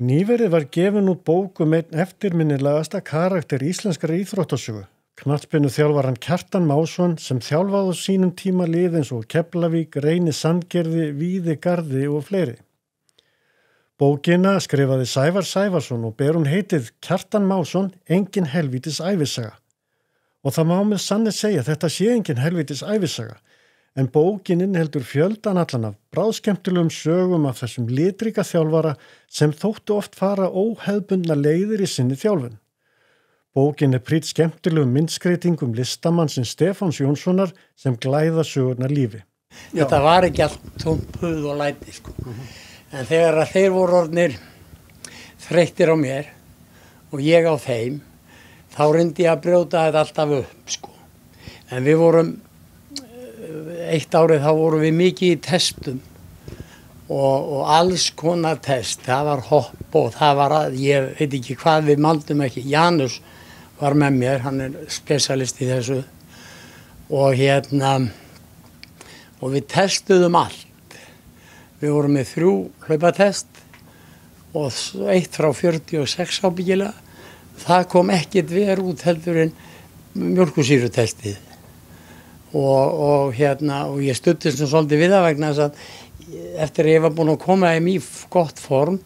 Nýverið var gefin út bók einn eftirminnilegasta karakter íslenskrar íþróttasögu. Knattspyrnuþjálfarann Kjartan Másson sem þjálfaði á sínum tíma lið eins og Keflavík, Reyni Sandgerði, Víði Garði og fleiri. Bókina skrifaði Sævar Sævarsson og ber hún heitið Kjartan Másson, engin helvítis ævisaga. Og það má með sanni segja að þetta sé engin helvítis ævisaga, en bókin inniheldur fjöldan allan af bráðskemmtilegum sögum af þessum litríka þjálfara sem þóttu oft fara óhefðbundna leiðir í sinni þjálfun. Bókin prýdd skemmtilegum myndskreitingum listamannsins Stefáns Jónssonar sem glæða sögurnar lífi. Þetta var ekki allt tómt puð og læti, sko. En þegar að þeir voru orðnir þreyttir á mér og ég á þeim, þá reyndi ég að brjóta þetta alltaf upp, sko. En við vorum, eitt árið þá vorum við mikið í testum og alls konar test. Það var hopp og það var, ég veit ekki hvað við maldum ekki. Janus var með mér, hann specialist í þessu og og við testuðum allt. Við vorum með 3 hlaupatest og 1 frá 46 ábyggilega. Það kom ekkert verið út heldur en mjólkursýrutestið og ég studdist svolítið við það vegna þess að eftir að ég var búinn að koma í gott form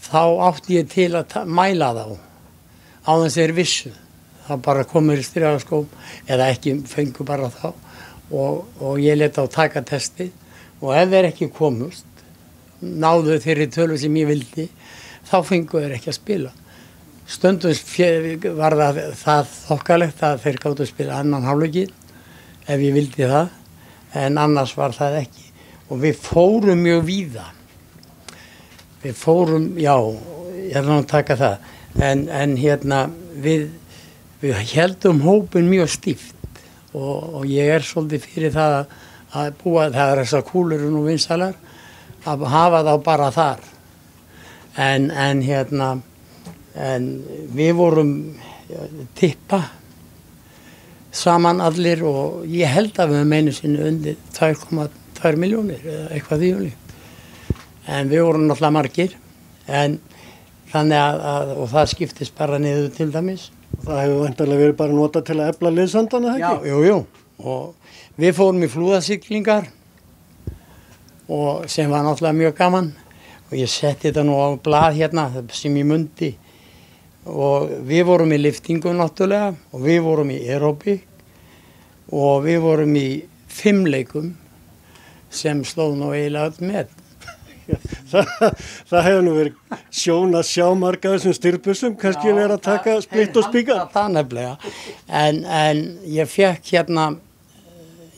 þá átti ég til að mæla þá á þess þeir vissu. Það bara komur í stríðarskóm eða ekki fengu bara þá og ég lét á taka testið og ef þeir ekki komust, náðu þeirri tölu sem ég vildi, þá fengu þeir ekki að spila. Stundum var það þokkalegt að þeir gátu að spila annan hálfleikinn ef ég vildi það, en annars var það ekki. Og við fórum mjög víða. Við fórum, já, ég ætla að taka það, en við heldum hópin mjög stíft og ég svolítið fyrir það að búa, það þessar kúlur nú vinsalar, að hafa þá bara þar. En við vorum tippa saman allir og ég held að við einu sinni undir 2,2 milljónir eða eitthvað því líkt. En við vorum náttúrulega margir, en þannig og það skiptist bara niður til dæmis. Það hefur væntanlega verið bara notað til að efla liðsandana, ekki? Já, jú. Og við fórum í flúðasiglingar og sem var náttúrulega mjög gaman og ég setti þetta nú á blað hérna sem ég mundi og við vorum í lyftingu náttúrulega og við vorum í aeróbík og við vorum í 5 leikum sem slóð nú eiginlega öll með. Það hefur nú verið sjón að sjá marga þessum styrpusum, kannski verið að taka splitt og spíka. Það nefnilega, en ég fekk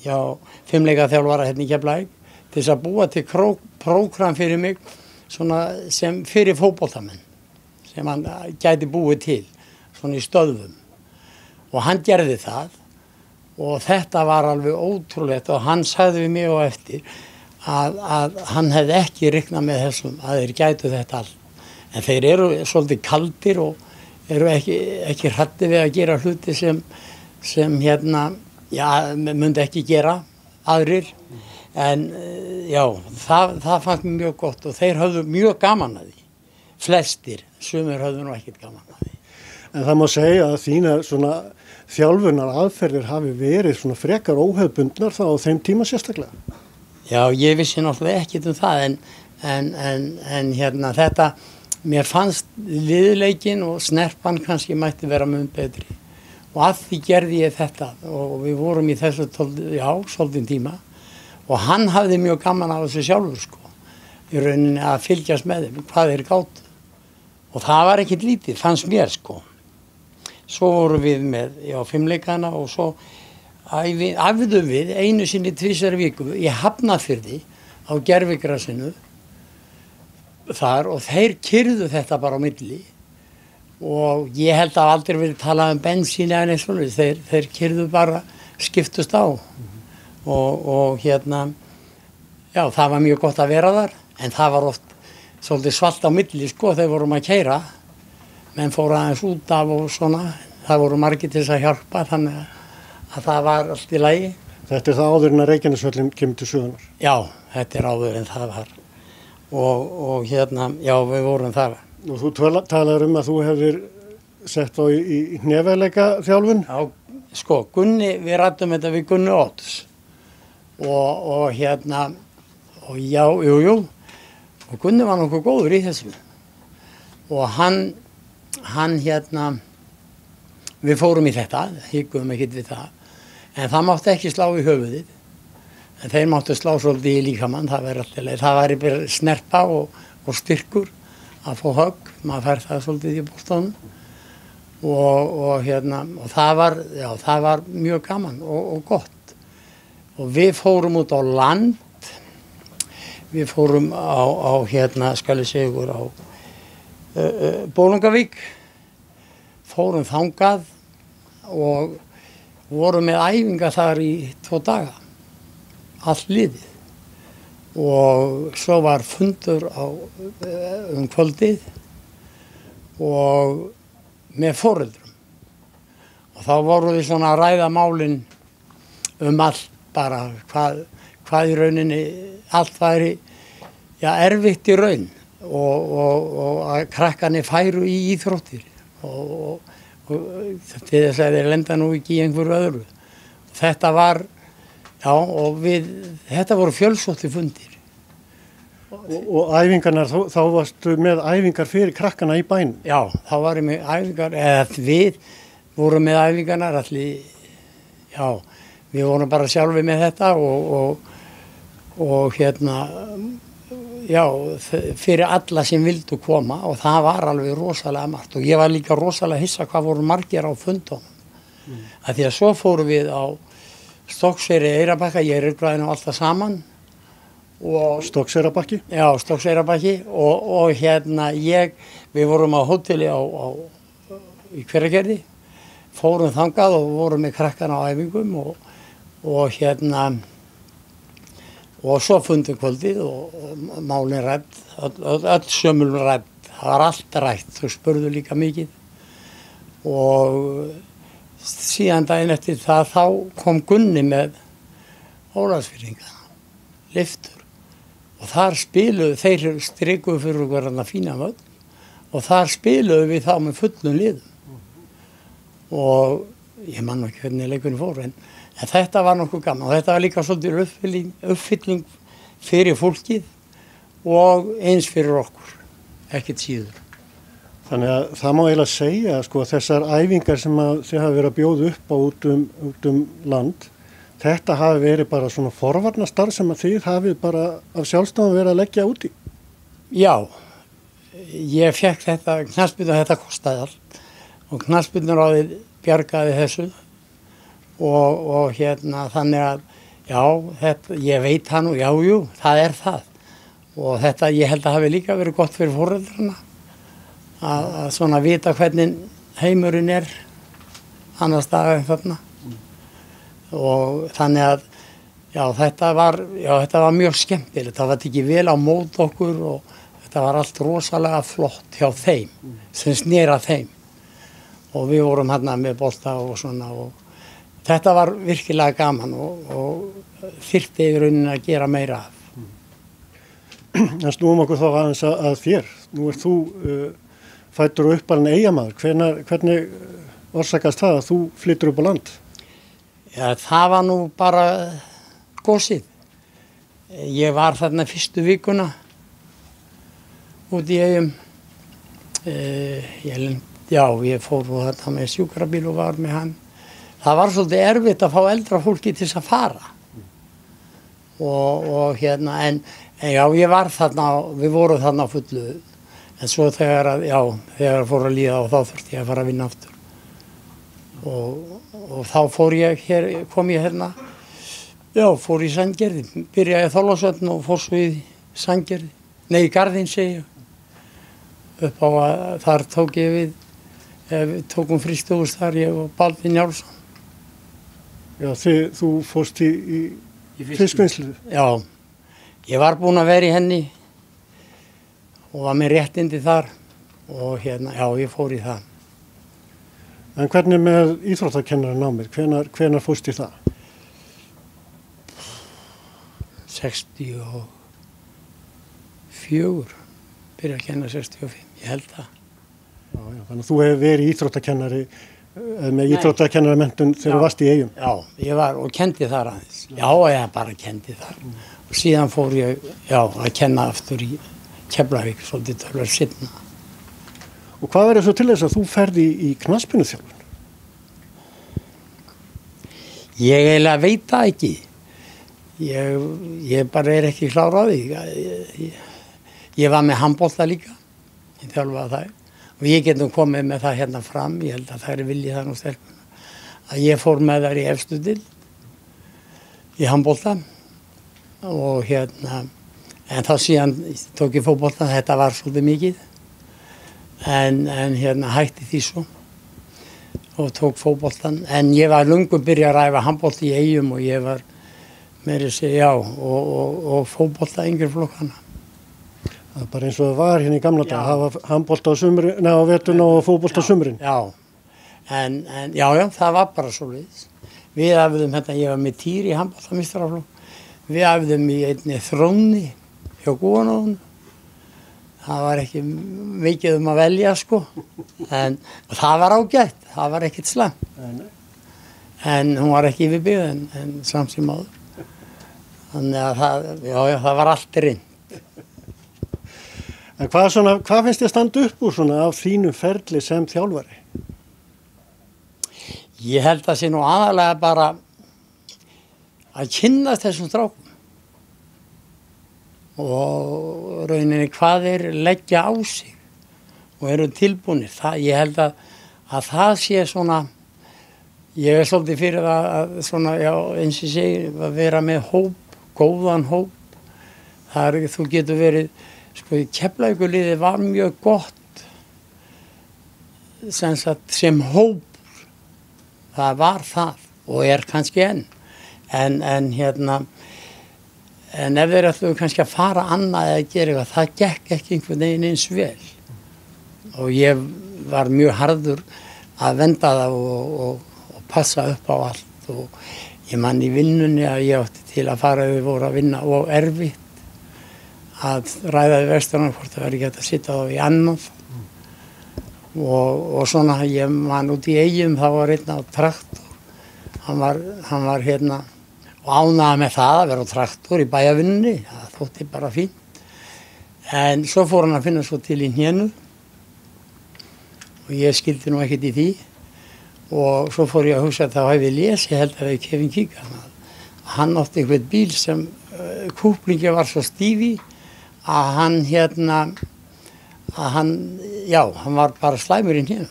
5 leika þjálfara í Keflavík til þess að búa til prógram fyrir mig svona sem fyrir fótboltamenn sem hann gæti búið til svona í stöðvum og hann gerði það og þetta var alveg ótrúlegt og hann sagði við mig á eftir að hann hefði ekki reiknað með þessum að þeir gætu þetta allt en þeir eru svolítið kaldir og eru ekki hræddir við að gera hluti sem myndi ekki gera aðrir en já, það fannst mér mjög gott og þeir höfðu mjög gaman að því flestir, sumir höfðu nú ekkert gaman að því. En það má segja að þína svona þjálfunar aðferðir hafi verið svona frekar óhefðbundnar þá á þeim tíma sérstaklega. Já, ég vissi náttúrulega ekkert það en þetta, mér fannst liðleikinn og snerpan kannski mætti vera mun betri og að því gerði ég þetta og við vorum í þessu svolítinn tíma og hann hafði mjög gaman af þessu sjálfur í rauninni að fylgjast með þeim, hvað þeir gátu og það var ekkert lítið, fannst mér Svo vorum við með 5 leikana og svo æfðum við einu sinni 2 viku í Hafnarfirði á gervigrasinu þar og þeir kyrðu þetta bara á milli og ég held að aldrei verið talað bensín eða neitt svona, þeir kyrðu bara skiptust á og já, það var mjög gott að vera þar en það var oft svolítið svalt á milli þegar vorum að keyra menn fóru aðeins út af og svona, það voru margir til þess að hjálpa þannig að það var allt í lagi. Þetta það áður en að Reykjaneshöllin kemur til sögunar? Já, þetta áður en það var og hérna, já, við vorum þar. Og þú talar að þú hefur sett á í hnefiðleika þjálfun? Já, sko, Gunni, við ræddum þetta við Gunni Odds og hérna, og já, jú, og Gunni var nokkuð góður í þessu og hann hérna, við fórum í þetta, hikuðum ekkert við það, en það mátti ekki slá í höfuðið, en þeir máttu slá svolítið í líkamann, það væri alltaf leið, það væri bara snerpa og styrkur að fá högg, maður fær það svolítið í bóstónum og hérna, og það var mjög gaman og gott og við fórum út á land, við fórum á hérna, skal ég segja ykkur, á Bolungarvík, fórum þangað og vorum með æfingar þar í 2 daga, allt liðið og svo var fundur kvöldið og með foreldrum og þá vorum við svona að ræða málin allt bara hvað í rauninni allt væri erfitt í raun og að krakkarnir færu í íþróttir og til þess að þeir lenda nú ekki í einhverju öðru. Þetta var, og þetta voru fjölsóttir fundir. Og æfingarnar, þá varstu með æfingar fyrir krakkana í bænum? Já, þá var ég með æfingar, eða við vorum með æfingarnar allir, við vorum bara sjálfi með þetta og hérna, fyrir alla sem vildu koma og það var alveg rosalega margt og ég var líka rosalega hissa hvað voru margir á fundunum. Af því að svo fórum við á Stokkseyri Eyrarbakka, ég ruglaði nú alltaf saman. Stokkseyrarbakki? Já, Stokkseyrarbakki og hérna við vorum á hóteli í Hveragerði, fórum þangað og vorum með krakkana á æfingum og hérna og svo fundum kvöldið og málin rædd, öll sömul rædd, það var allt rætt, þau spurðu líka mikið og síðan daginn eftir það þá kom Gunni með Ólafsfirðingana, lyftur og þar spiluðu, þeir strikuðu fyrir okkur þarna fína völl og þar spiluðu við þá með fullum liðum og ég man ekki hvernig leikunni fór en þetta var nokkuð gaman og þetta var líka svolítið uppfylling fyrir fólkið og eins fyrir okkur, ekkert síður. Þannig að það má eiginlega segja sko þessar æfingar sem þið hafa verið að bjóða upp á út um land, þetta hafi verið bara svona forvarnastarf sem að þið hafið bara af sjálfstæðum verið að leggja út í? Já, ég fekk þetta, knattspyrnu þetta kostaði allt og knattspyrnuráðið bjargaði þessu og hérna þannig að ég veit það nú, jú, það er það og þetta ég held að hafi líka verið gott fyrir foreldrana að svona vita hvernig heimurinn er annars staðar en þarna og þannig að þetta var mjög skemmtilegt, það var tekið vel á mót okkur og þetta var allt rosalega flott hjá þeim sem snera þeim og við vorum hérna með bolta og svona og þetta var virkilega gaman og þyrfti í rauninni að gera meira af. En snúum okkur þá aðeins að þér. Nú ert þú fæddur og uppalinn Eyjamaður. Hvernig orsakast það að þú flyttur upp á land? Já, það var nú bara gósið. Ég var þarna fyrstu vikuna út í Eyjum. Ég fór þarna með sjúkrabíl og var með hann. Það var svolítið erfitt að fá eldra fólki til þess að fara og hérna, en ég var þarna, við vorum þarna á fullu, en svo þegar fór að líða og þá þurfti ég að fara að vinna aftur og þá kom ég hérna, fór í Sandgerði, byrjaði í Þorlákshöfn og fór svo í Sandgerði, nei, í Garðinn segi ég, upp á að þar tók ég við tókum frystihús þar, ég og Baldvin Njálsson. Já, þú fórst í fiskvinnslu? Já, ég var búinn að vera í henni og var með réttindi þar og hérna, ég fór í það. En hvernig með íþróttakennarannámið, hvenær fórst í það? 64 64, byrja að kenna 65, ég held það. Já, þannig að þú hefur verið íþróttakennari, með íþróttakennaramenntun þegar þú varst í Eyjum. Já, ég var og kendi þar aðeins. Já, ég bara kendi þar. Og síðan fór ég, að kenna aftur í Keflavík, svolítið tölvar seinna. Og hvað verður svo til þess að þú ferði í knattspyrnuþjálfun? Ég eiginlega veit það ekki. Ég bara ekki klár á því. Ég var með handbolta líka, ég þjálfaði það. Og ég get komið með það hérna fram, ég held að það viljið það nú stelpuna. Að ég fór með þær í efstu dild í handbolta og en þá síðan tók ég fótbolta, þetta var svolítið mikið. En hætti því svo og tók fótboltan. En ég var löngu byrjað að ræfa handbolta í Eyjum og ég var meira að segja og fótbolta yngri flokkana. Það er bara eins og það var hérna í gamla dag, það var handbolta á sumrin, á veturna og fótbolta á sumrin. Já, en það var bara svoleiðis. Við æfðum ég var með Týr í handboltameistaraflokk, við æfðum í einni Þrónni hjá Gúanóðun. Það var ekki mikið að velja sko, en það var ágætt, það var ekkert slæmt. En hún var ekki yfirbyggð en samt sem áður. Þannig að það var allt reynd. En hvað finnst þér standa upp úr svona af þínu ferli sem þjálfari? Ég held að sé nú aðalega bara að kynnast þessum strákum. Og rauninni hvað þeir leggja á sig og eru tilbúnir. Ég held að það sé svona, ég svolítið fyrir það að eins og segi, að vera með hóp, góðan hóp. Þú getur verið, sko, Keflavíkurliðið var mjög gott sem hóp. Það var það og er kannski enn. En ef þeir ætluðu kannski að fara annað eða gera eitthvað, það gekk ekki einhvern veginn eins vel. Og ég var mjög harður að venda það og passa upp á allt. Og ég man í vinnunni að ég átti til að fara ef við voru að vinna og erfitt að ræða við vesturna hvort það verði ekki að sitja þá í annað. Og svona, ég man út í Eyjum, það var einn á traktor. Hann var og ánægði með það að vera á traktor í bæjarvinnunni, það þótti bara fínt. En svo fór hann að finna svo til í hnénu og ég skildi nú ekkert í því og svo fór ég að hugsa að þá hef ég lesið, ég held að við Kevin Keegan. Hann átti einhvern bíl sem kúplingi var svo stíf í að hann var bara slæmur í hnénu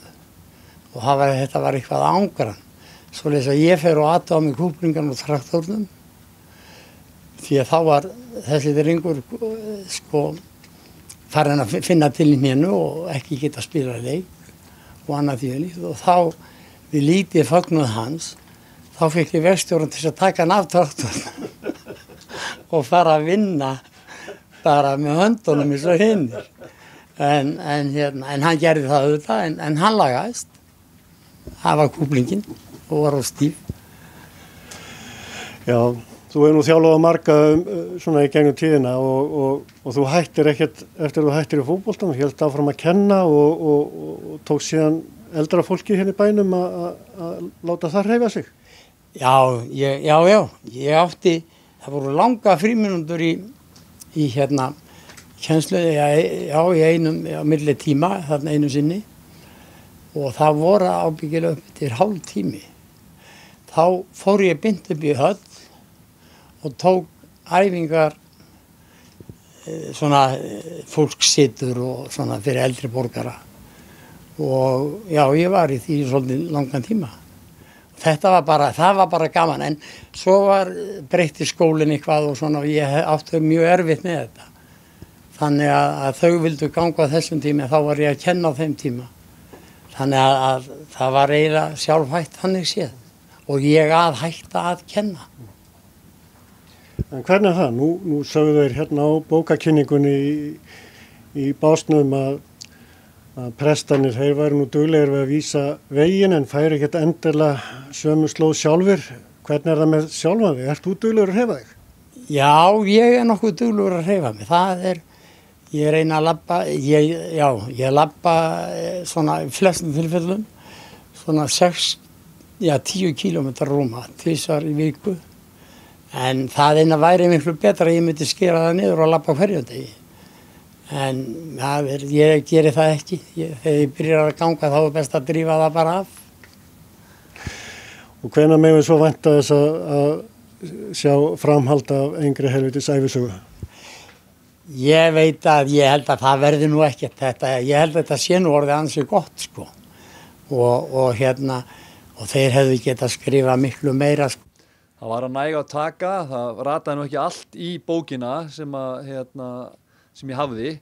og þetta var eitthvað að angra hann. Svoleiðis að ég fer og aðtöða mig kúplingan og traktornum því að þá var þessi drengur sko farin að finna til í hnénu og ekki geta að spila leik og annað því og þá við lítið fögnuð hans þá fekk ég verkstjórann til að taka hann af traktornum og fara að vinna bara með höndunum eins og hinnir en hann gerði það auðvitað en hann lagaðist. Það var kúplingin og var á stíf. Já, þú hefur nú þjálfað marga svona í gegnum tíðina og þú hættir ekkert eftir þú hættir í fótboltanum, hélt áfram að kenna og tók síðan eldra fólki hérna í bænum að láta það hreyfa sig. Já, ég átti, það voru langa frímínútur í kennslu, í einum á milli tíma, þarna einu sinni og það voru ábyggilega upp til hálftími. Þá fór ég beint upp í höll og tók æfingar svona fólkssitur og svona fyrir eldri borgara og ég var í því svolítið langan tíma. Það var bara gaman en svo breytti skólinn eitthvað og svona og ég átti mjög erfitt með þetta. Þannig að þau vildu ganga á þessum tíma, þá var ég að kenna á þeim tíma. Þannig að það var eiginlega sjálfhætt þannig séð og ég að hætta að kenna. En hvernig er það? Nú sögðu þeir hérna á bókakynningunni í Básnum að prestarnir, þeir væru nú duglegir við að vísa veginn en færi ekkert endilega sömu slóð sjálfur. Hvernig er það með sjálfan þig? Ert þú duglegur að hreyfa þig? Já, ég er nokkuð duglegur að hreyfa mig. Ég reyna að labba, ég labba svona í flestum tilfellum, svona 10 kílómetra rúma, 2 í viku. En það eina væri miklu betra að ég myndi skera það niður og labba hverjum degi. En ég geri það ekki. Þegar ég byrjar að ganga þá er best að drífa það bara af. Og hvenær megum við svo vænta þess að sjá framhald af Engri helvítis ævisögu? Ég veit ég held að það verði nú ekkert þetta. Ég held að þetta sé nú orðið ansi gott, sko. Og þeir hefðu getað skrifað miklu meira, sko. Það var að næga að taka, það rataði nú ekki allt í bókina sem ég hafði.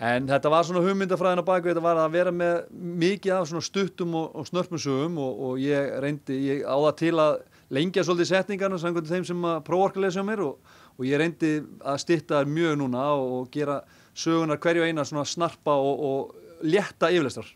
En þetta var svona hugmyndafræðin á bakvið, þetta var að vera með mikið af svona stuttum og snörpum sögum og ég á það til að lengja svolítið setningarna samkvæmt þeim sem að prófarkalesa mér og ég reyndi að stytta þær mjög núna og gera sögunar hverju eina svona snarpa og létta yfirlestrar.